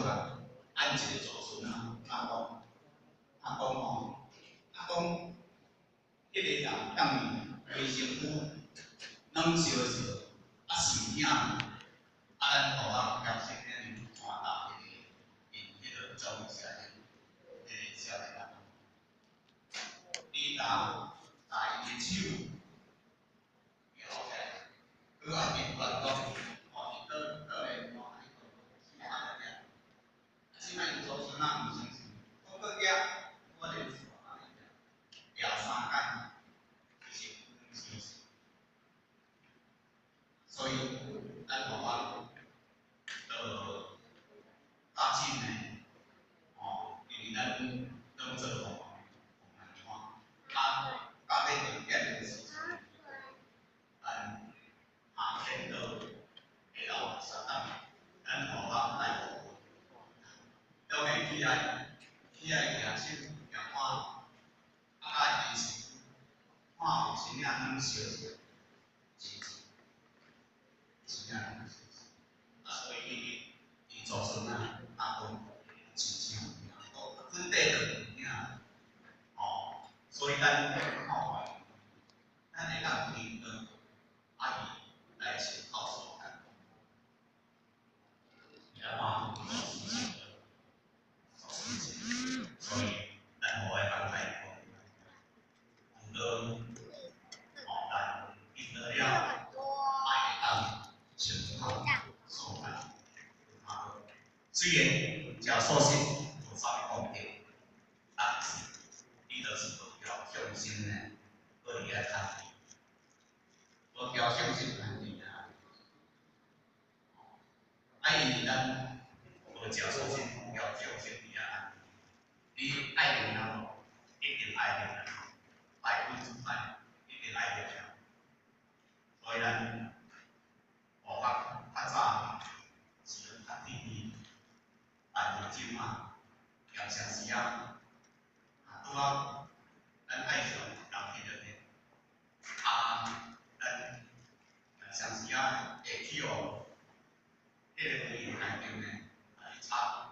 做啦，按一个祖孙啊，阿公吼，阿公迄个人当年为媳妇软烧烧，啊是囝，啊咱大人夹生咧传达迄个，迄个教育下来，少年人，你拿伊个手摇起来，佢外面乱讲，哦，伊倒来看，看下咧，现在有祖孙啊，唔相信，我个囝，我连说啊，摇3摆，其实唔相信。所以，咱台湾发展呢，哦，因为咱当做吼，啊，家庭条件的时阵，咱下天到会老相当，咱台湾来服务，当然起来行手行看，啊，伊是看有钱仔能烧烧，钱仔能烧烧，啊，所以伊祖孙啊，阿公真正有影，本地就有影，哦，所以咱看法，咱会当提供阿姨来请告诉我们，然后所以咱我会讲太多，很多哦，咱赢得了，爱当全靠手段，啊，虽然假说是有法律公平，但是你就是不要相信呢，不离开他。我要相信咱哋啊！因为咱无假说信，要相信你啊！你爱人啊，一定爱人啊，100%一定爱人啊！所以咱学校较早是读第一，但如今啊，常常时啊，拄啊，咱爱上人迄个咧，咱常时啊会去哦，迄个语言内中呢，差